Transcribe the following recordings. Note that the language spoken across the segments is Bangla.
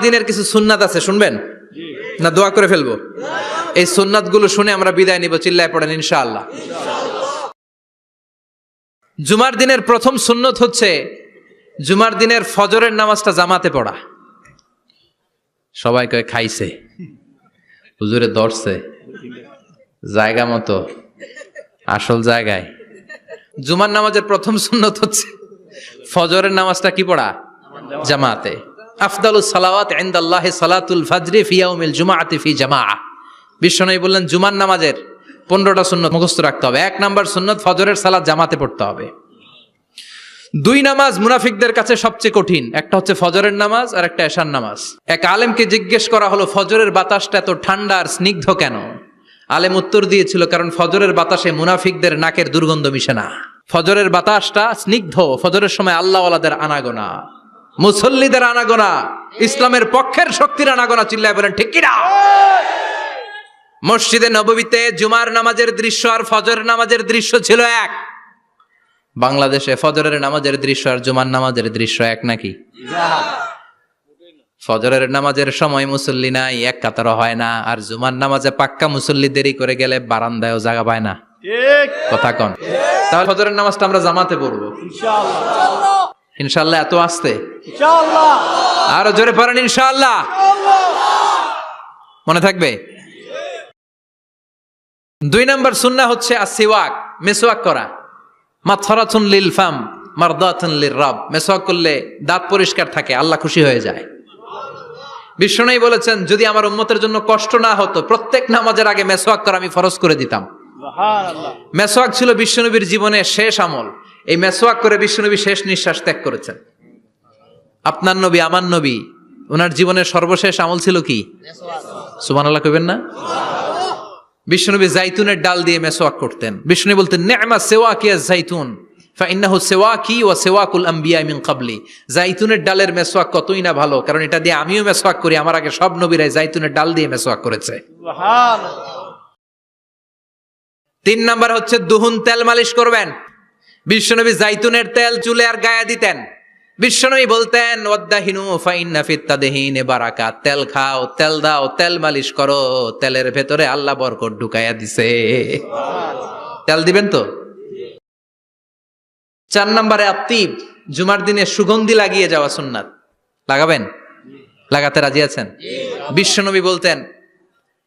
দিনের কিছু সুন্নাত আছে, শুনবেন না দোয়া করে ফেলবো? এই সুন্নাত গুলো শুনে আমরা বিদায় নিব, চিল্লায় পড়েন ইনশাআল্লাহ। জুমার দিনের প্রথম সুন্নত হচ্ছে জুমার দিনের ফজরের নামাজটা জামাতে পড়া। সবাই কয় খাইছে, হুজুরে ধরছে জায়গা মতো, আসল জায়গায়। জুমার নামাজের প্রথম সুন্নত হচ্ছে ফজরের নামাজটা কি পড়া? জামাতে। আফদালুস সালাওয়াত ইনদাল্লাহি সালাতুল ফাজরি ফি ইয়াউমিল জুমআতি ফি জামাআহ। বিশ্বনবী বললেন জুমার নামাজের 15টা সুন্নত মুখস্থ রাখতে হবে। 1 নাম্বার সুন্নত ফজরের সালাত জামাতে পড়তে হবে। 2 নামাজ মুনাফিকদের কাছে সবচেয়ে কঠিন, একটা হচ্ছে ফজরের নামাজ আর একটা এশার নামাজ। এক আলেমকে জিজ্ঞেস করা হলো ফজরের বাতাসটা এত ঠান্ডা আর স্নিগ্ধ কেন? আলেম উত্তর দিয়েছিল, কারণ ফজরের বাতাসে মুনাফিকদের নাকের দুর্গন্ধ মিশে না। ফজরের বাতাসটা স্নিগ্ধ, ফজরের সময় আল্লাহওয়ালাদের আনাগোনা, মুসল্লিদের আনাগোনা, ইসলামের পক্ষের শক্তির আনাগোনা। চিল্লায় বলেন ঠিক কিনা? মসজিদে নববীতে জুমার নামাজের দৃশ্য আর ফজরের নামাজের দৃশ্য ছিল এক। বাংলাদেশে ফজরের নামাজের দৃশ্য আর জুমার নামাজের দৃশ্য এক নাকি? ফজরের নামাজের সময় মুসল্লি নাই, এক কাতারও হয় না, আর জুমার নামাজে পাক্কা মুসল্লি দেরি করে গেলে বারান্দায়ও জায়গা পায় না। কথা কন? তাহলে ফজরের নামাজটা আমরা জামাতে পড়বো ইনশাআল্লাহ। ইনশাআল্লাহ এত আসতে ইনশাআল্লাহ, আরো জোরে পড়েন ইনশাআল্লাহ। মনে থাকবে? 2 নাম্বার সুন্নাহ হচ্ছে আসওয়াক, মেসওয়াক করা। মাথরাতুন লিল ফাম মারদাতুন লির রব। মেসওয়াক করলে দাঁত পরিষ্কার থাকে, আল্লাহ খুশি হয়ে যায়। বিশ্বনবী বলেছেন যদি আমার উম্মতের জন্য কষ্ট না হতো প্রত্যেক নামাজের আগে মেসওয়াক করা আমি ফরজ করে দিতাম। সুবহানাল্লাহ। মেসওয়াক ছিল বিশ্বনবীর জীবনের শেষ আমল। এই মেসওয়াক করে বিশ্বনবী শেষ নিঃশ্বাস ত্যাগ করেছেন। আপনার নবী আমার নবী, ওনার জীবনের সর্বশেষ আমল ছিল কি? সুবহানাল্লাহ কইবেন না? বিশ্বনবী জাইতুনের ডাল দিয়ে মেসওয়াক করতেন। বিশ্বনবী বলতেন নি'মা সিওয়াকিয়া জাইতুন ফাইন্নাহু সিওয়াকি ওয়া সিওয়াকুল আমবিয়া মিন ক্বাবলি। জাইতুনের ডালের মেসওয়াক কতই না ভালো, কারণ এটা দিয়ে আমিও মেসওয়াক করি, আমার আগে সব নবীরাই জাইতুনের ডাল দিয়ে মেসওয়াক করেছে। সুবহানাল্লাহ। 3 নাম্বার হচ্ছে দুহুন, তেল মালিশ করবেন। বিশ্বনবী জাইতুনের তেল চুলে আর গায়ে দিতেন। বিশ্বনবী বলতেন ওয়াদাহিনু ফাইন্না ফিত তাদহিনে বারাকাত। তেল খাও, তেল দাও, তেল মালিশ করো, তেলের ভেতরে আল্লাহ বরকত ঢুকাইয়া দিছে। তেল দিবেন তো? 4 নম্বরে আত্তিব, জুমার দিনে সুগন্ধি লাগিয়ে যাওয়া সুন্নাত। লাগাবেন? লাগাতে রাজি আছেন? বিশ্বনবী বলতেন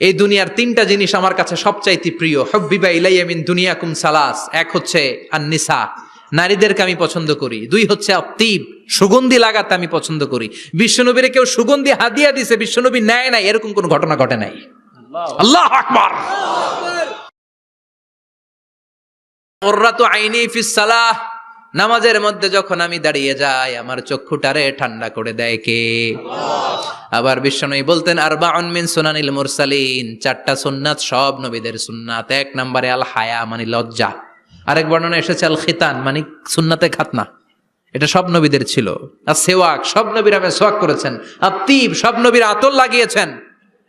এই দুনিয়ার 3টা জিনিস আমার কাছে সবচাইতে প্রিয়। হুব্বিবা ইলাইয়া মিন দুনিয়াকুম সালাস। 1 হচ্ছে আন-নিসা, নারীদেরকে আমি পছন্দ করি। 2 হচ্ছে আত্তিব, সুগন্ধি লাগাতে আমি পছন্দ করি। বিশ্বনবীরে কেউ সুগন্ধি হাদিয়া দিছে, বিশ্বনবী নেয় নাই, এরকম কোন ঘটনা ঘটে নাই। আল্লাহু আকবার। কুররাতু আইনি ফিস সালাহ। নামাজের মধ্যে যখন আমি দাঁড়িয়ে যাই আমার চক্ষুটারে ঠান্ডা করে দেয় কে? আবার বিশ্বনবী বলতেন আরবাউন মিন সুনানিল মুরসালিন। 4টা সুন্নাত সব নবীদের সুন্নাত। 1 নম্বরে আল হায়া মানে লজ্জা। আরেক বর্ণনা এসেছে আল খিতান মানে সুন্নাতে খাতনা, এটা সব নবীদের ছিল। আর সেওয়াক, সব নবীরা মেসওয়াক করেছেন। আত্তিব, সব নবীরা আতর লাগিয়েছেন।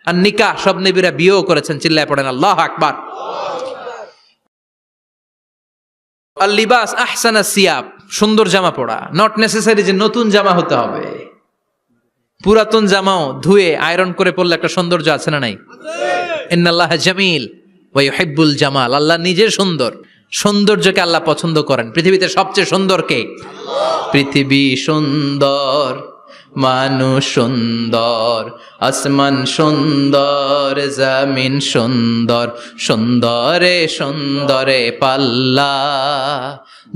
আর নিকাহ, সব নবীরা বিয়েও করেছেন। চিল্লায় পড়েন আল্লাহু আকবার। আর লিবাস আহসানা সিয়াব, সুন্দর জামা পরা। নট নেসেসারি যে নতুন জামা হতে হবে, পুরাতন জামাও ধুয়ে আয়রন করে পরলে একটা সৌন্দর্য আছে না নাই? ইন্নাল্লাহা জামিল ওয়া ইউহিব্বুল জামাল। আল্লাহ নিজে সুন্দর, সৌন্দর্যকে আল্লাহ পছন্দ করেন। পৃথিবীতে সবচেয়ে সুন্দর কে? পৃথিবী সুন্দর, মানুষ সুন্দর, আসমান সুন্দর, জমিন সুন্দর, সুন্দরে সুন্দরে পাল্লা।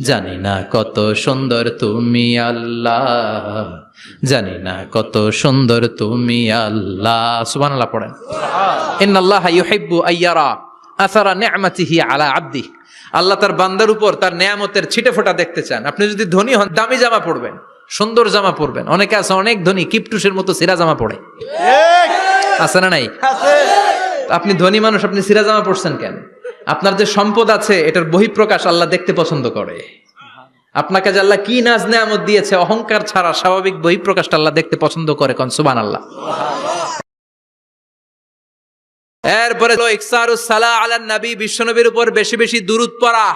জানি না কত সুন্দর তুমি আল্লাহ, জানি না কত সুন্দর তুমি আল্লাহ। সুবহানাল্লাহ পড়েন। ইন্নাল্লাহা ইউহিব্বু আইয়ারা আসারা নি'মাতিহি আলা আবদিহি। আল্লাহ তার বান্দার উপর তার নেয়ামতের ছিটে ফোঁটা দেখতে চান। আপনি যদি ধনী হন দামি জামা পরবেন, সুন্দর জামা পরবেন। অনেকে আছে অনেক ধনী কিপটুসের মতো সিরা জামা পরে, আছে না নাই? আপনি ধনী মানুষ, আপনি সিরা জামা পরছেন কেন? আপনার যে সম্পদ আছে এটার বহিঃপ্রকাশ আল্লাহ দেখতে পছন্দ করে। আপনাকে যে আল্লাহ কি নাজ নেয়ামত দিয়েছে, অহংকার ছাড়া স্বাভাবিক বহিঃপ্রকাশটা আল্লাহ দেখতে পছন্দ করে। কোন সুবহানাল্লাহ। এরপরে ইকসারুস সালাহ আলান নবী, বিশ্বনবীর উপর বেশি বেশি দুরূদ পড়া।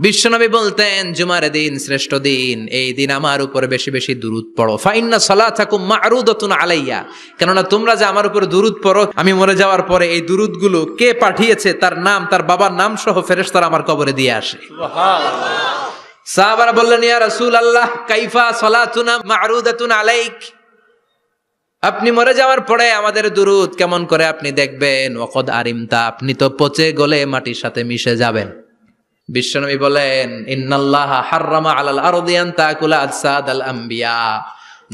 বিশ্বনবী বলতেন জুমার দিন শ্রেষ্ঠ দিন, এই দিন আমার উপর বেশি বেশি দুরূদ পড়ো। ফাইন্না সালাতাকুম মা'রুদাতুন আলাইয়া, কেননা তোমরা যে আমার উপর দুরূদ পড়ো, আমি মরে যাওয়ার পরে এই দুরূদগুলো কে পাঠিয়েছে তার নাম, তার বাবার নাম সহ ফেরেশতারা আমার কবরে দিয়ে আসে। সুবহানাল্লাহ। সাহাবারা বললেন, ইয়া রাসূলুল্লাহ কাইফা সালাতুনা মা'রুদাতুন আলাইক, আপনি মরে যাওয়ার পরে আমাদের দুরূদ কেমন করে আপনি দেখবেন? ওয়াকাদ আরিমতা, আপনি তো পচে গলে মাটির সাথে মিশে যাবেন। বিশ্বনবী বলেন, ইন্নাল্লাহা হাররামা আলাল আরদি আন তাকুলা আজসাদাল আম্বিয়া,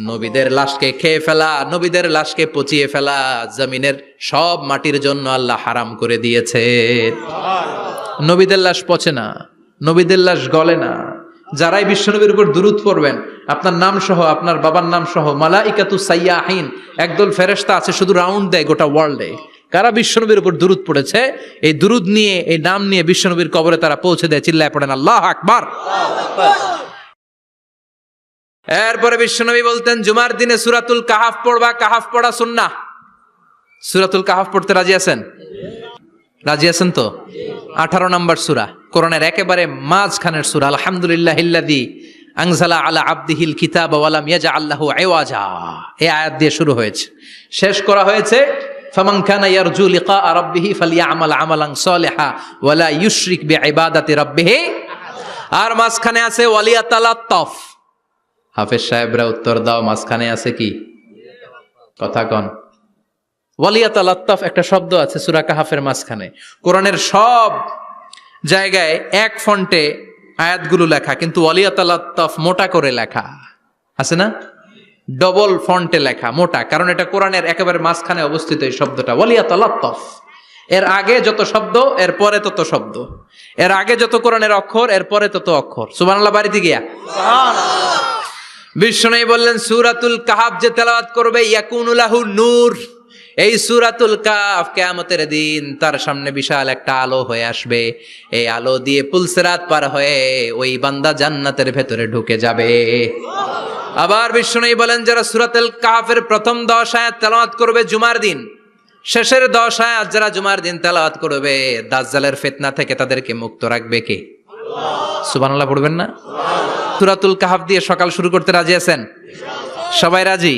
নবীদের লাশকে খেয়ে ফেলা, নবীদের লাশকে পচিয়ে ফেলা জমিনের সব মাটির জন্য আল্লাহ হারাম করে দিয়েছে। নবীদের লাশ পচে না, নবীদের লাশ গলে না। যারাই বিশ্বনবীর উপর দুরূদ পড়বেন, আপনার নাম সহ, আপনার বাবার নাম সহ, মালাইকাতু সাইয়াহিন, একদল ফেরেশতা আছে শুধু রাউন্ড দেয় গোটা ওয়ার্ল্ডে। কারা বিশ্বনবীর উপর দুরূদ পড়েছে, এই দুরূদ নিয়ে, এই নাম নিয়ে বিশ্বনবীর কবরে তারা পৌঁছে দেয়। চিল্লায় পড়েন আল্লাহু আকবার। এরপরে বিশ্বনবী বলতেন, জুমার দিনে সূরাতুল কাহাফ পড়বা। কাহাফ পড়া সুন্নাহ। সূরাতুল কাহাফ পড়তে রাজি আছেন? রাজি আছেন তো? 18 নম্বর সূরা, কোরআনের একেবারে মাঝখানের সূরা। আলহামদুলিল্লাহিল্লাযী আনজালা আলা আবদিহিল কিতাবা ওয়া লাম ইয়াজআল লাহু ইওয়াজা, এই আয়াত দিয়ে শুরু হয়েছে, শেষ করা হয়েছে ফামান কানা ইয়ারজু লিকা রাব্বিহি ফালইআমাল আমালান সালিহা ওয়া লা ইউশরিক বিইবাদাতি রাব্বিহি। আর মাঝখানে আছে ওয়ালিয়াতালাত্তাফ। হাফেজ সাহেবরা উত্তর দাও, মাঝখানে আছে কি? কথা কন। ওয়ালিয়াতালাত্তাফ একটা শব্দ আছে সূরা কাহাফের মাঝখানে। কোরআনের সব জায়গায় এক ফন্টে আয়াতগুলো লেখা, কিন্তু ওয়ালিয়াতালাত্তাফ মোটা করে লেখা আছে না? ডবল ফন্টে লেখা, মোটা, কারণ এটা কোরআনের একেবারে মাঝখানে অবস্থিত এই শব্দটা ওয়ালিয়াতালাত্তাফ। এর আগে যত শব্দ, এর পরে তত শব্দ, এর আগে যত কোরআনের অক্ষর, এর পরে তত অক্ষর। সুবহানাল্লাহ বাড়িতে গিয়া সুবহানাল্লাহ। বিশ্বনবী বললেন, সূরাতুল কাহাফ যে তেলাওয়াত করবে ইয়াকুনু লাহু নূর, এই সূরাতুল কাহাফ কিয়ামতের দিন তার সামনে বিশাল একটা আলো হয়ে আসবে। এই আলো দিয়ে পুলসিরাত পার হয়ে ওই বান্দা জান্নাতের ভেতরে ঢুকে যাবে। আবার বিশ্বনবী বলেন, যারা সূরাতুল কাহাফের প্রথম 10 আয়াত তেলাওয়াত করবে জুমার দিন, শেষের 10 আয়াত যারা জুমার দিন তেলাওয়াত করবে, দাজ্জালের ফিতনা থেকে তাদেরকে মুক্ত রাখবে কে? আল্লাহ। সুবহানাল্লাহ পড়বেন না? সুবহানাল্লাহ। সূরাতুল কাহাফ দিয়ে সকাল শুরু করতে রাজি আছেন? সবাই রাজি?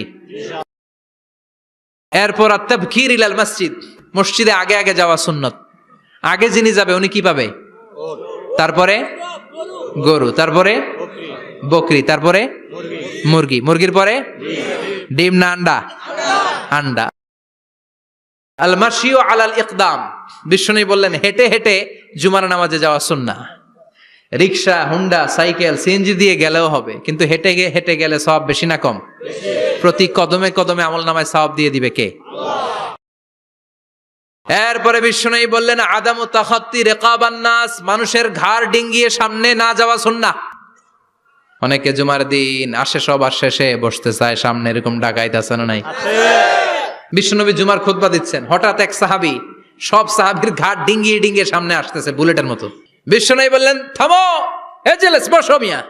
এরপর আত-তাবকির ইলাল মসজিদ, মসজিদে আগে আগে যাওয়া সুন্নত। আগে যিনি যাবে উনি কি পাবে? তারপরে গরু, তারপরে বকরি, তারপরে মুরগি, মুরগির পরে ডিম না আন্ডা? আন্ডা। আল মাশিউ আলাল ইকদাম, বিশ্বনবী বললেন হেঁটে হেঁটে জুমার নামাজে যাওয়া সুন্নাহ। রিকশা, হুন্ডা, সাইকেল, সিএনজি দিয়ে গেলেও হবে, কিন্তু হেঁটে হেঁটে গেলে সওয়াব বেশি না কম? প্রতি কদমে কদমে আমলনামায় সওয়াব দিয়ে দিবে কে? আল্লাহ। এরপরে বিশ্বনবী বললেন, আদামু তাখাত্তি রিকাবান নাস, মানুষের ঘাড় ডিঙ্গিয়ে সামনে না যাওয়া সুন্নাহ। অনেকে জুমার দিন আসে, সবার শেষে বসতে চায় সামনে, এরকম ডাকাইত আছে না নাই? বিশ্বনবী জুমার খুতবা দিচ্ছেন, হঠাৎ এক সাহাবী সব সাহাবীর ঘাড় ডিঙ্গিয়ে ডিঙ্গিয়ে সামনে আসতেছে বুলেটের মতো। বিশ্বনবী বললেন, থামো, এজেলেস, বসো মিয়া,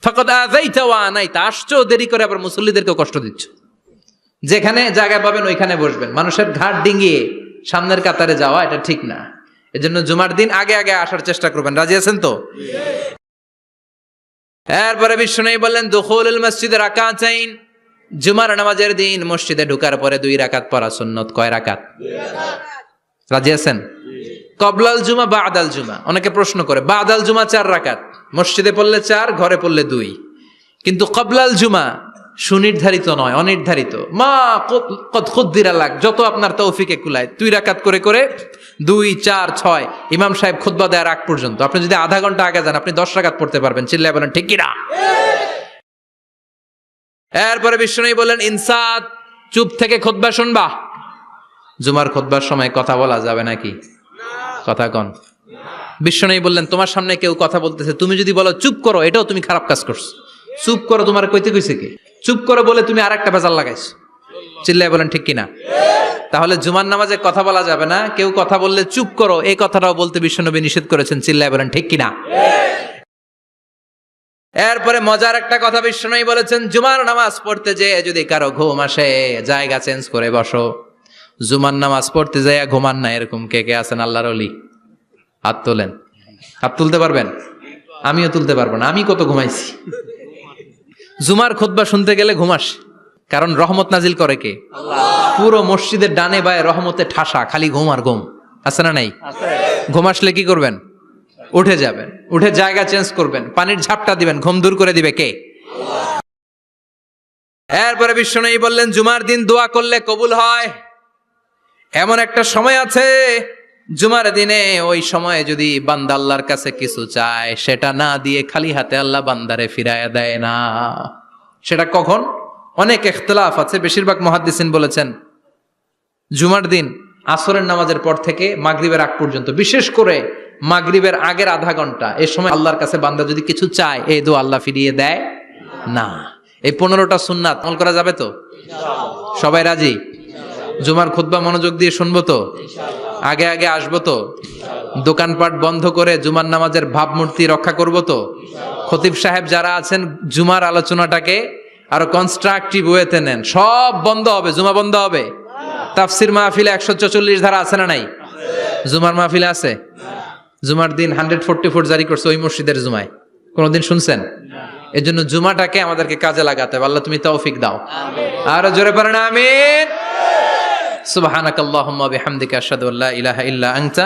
ফাকাদ আযাইতা ওয়া আনাইতা, আসছো দেরি করে আবার মুসল্লিদেরকে কষ্ট দিচ্ছ। যেখানে জায়গা পাবেন ওইখানে বসবেন, মানুষের ঘাড় ডিঙ্গিয়ে সামনের কাতারে যাওয়া এটা ঠিক না। এজন্য জুমার দিন আগে আগে আসার চেষ্টা করবেন। রাজি আছেন তো? এরপরে বিশ্বনবী বললেন, দুখুলুল মসজিদে রাকাতাইন, জুমার নামাজের দিন মসজিদে ঢোকার পরে 2 রাকাত পড়া সুন্নত। কয় রাকাত? 2 রাকাত। রাজি আছেন? কবলাল জুমা বাদাল জুমা, অনেকে প্রশ্ন করে, বাদাল জুমা 4 রাকাত, মসজিদে পড়লে 4, ঘরে পড়লে 2, কিন্তু কবলাল জুমা সুনির্ধারিত নয়, অনির্ধারিত। মা কদ খুদ্দিরা লাগ, যত আপনার তৌফিকে কুলায় 2 রাকাত করে করে 2, 4, 6 ইমাম সাহেব খুতবা দেওয়ার আগ পর্যন্ত। আপনি যদি আধা ঘন্টা আগে যান, আপনি 10 রাকাত পড়তে পারবেন। চিল্লায় বলেন ঠিক কি না? এরপরে বিশ্বনবী বলেন, ইনসাত, চুপ থেকে খুতবা শুনবা। জুমার খুতবার সময় কথা বলা যাবে নাকি? কথা কন। বিশ্বনবী বললেন, তোমার সামনে কেউ কথা বলতেছে, তুমি যদি বলো চুপ করো, এটাও তুমি খারাপ কাজ করছো। চুপ করো তোমার কইতে কইছে কে? চুপ করো বলে তুমি আরেকটা ভেজাল লাগাইছো। চিল্লায় বলেন ঠিক কিনা? তাহলে জুমার নামাজে কথা বলা যাবে না, কেউ কথা বললে চুপ করো, এই কথাটাও বলতে বিশ্বনবী নিষেধ করেছেন। চিল্লায় বলেন ঠিক কিনা? এরপরে মজার একটা কথা বিশ্বনবী বলেছেন, জুমার নামাজ পড়তে যেয়ে যদি কারো ঘুম আসে, জায়গা চেঞ্জ করে বসো। জুমার নামাজ পড়তে যাইয়া ঘুমান না, এরকম কে কে আছেন আল্লাহর ওলি? হাত তোলেন। হাত তুলতে পারবেন? আমিও তুলতে পারবো না, আমি কত ঘুমাইছি। জুমার খুতবা শুনতে গেলে ঘুমাস, কারণ রহমত নাজিল করে কে? পুরো মসজিদের ডানে বায়ে রহমতে ঠাসা, খালি ঘুম আর ঘুম। আছে না নাই? ঘুম আসলে কি করবেন? উঠে যাবেন, উঠে জায়গা চেঞ্জ করবেন, পানির ঝাপটা দিবেন, ঘুম দূর করে দিবে কে? এরপরে বিশ্বনবী বললেন, জুমার দিন দোয়া করলে কবুল হয়। এমন একটা সময় আছে জুমার দিনে, ওই সময়ে যদি বান্দা আল্লাহর কাছে কিছু চায়, সেটা না দিয়ে খালি হাতে আল্লাহ বান্দারে ফিরাইয়া দেয় না। সেটা কখন? অনেক ইখতিলাফ আছে, বেশিরভাগ মুহাদ্দিসিন বলেছেন জুমার দিন আসরের নামাজের পর থেকে মাগরিবের আগ পর্যন্ত, বিশেষ করে মাগরিবের আগের আধা ঘন্টা, এই সময় আল্লাহর কাছে বান্দা যদি কিছু চায়, এই দোয়া আল্লাহ ফিরিয়ে দেয় না। এই 15টা সুন্নাত আমল করা যাবে তো? সবাই রাজি? জুমার খুতবা মনোযোগ দিয়ে শুনবো তো? আগে আগে আসবো তো? দোকানপাট বন্ধ করে জুমার নামাজের ভাবমূর্তি রক্ষা করবো তো? খতিব সাহেব যারা আছেন, জুমার আলোচনাটাকে আরো কনস্ট্রাকটিভ ওয়েতে নেন। সব বন্ধ হবে, জুমা বন্ধ হবে। তাফসির মাহফিলে 144 ধারা আছে না নাই? জুমার মাহফিলে আছে? জুমার দিন 144 জারি করছে ওই মসজিদের জুমায়, কোনদিন শুনছেন? এই জন্য জুমাটাকে আমাদেরকে কাজে লাগাতে হবে। আল্লাহ তুমি তৌফিক দাও। আর জোরে পড়েন আমিন। সুবহানাকাল্লাহুম্মা বিহামদিকা আশহাদু আল্লা ইলাহা ইল্লা আনতা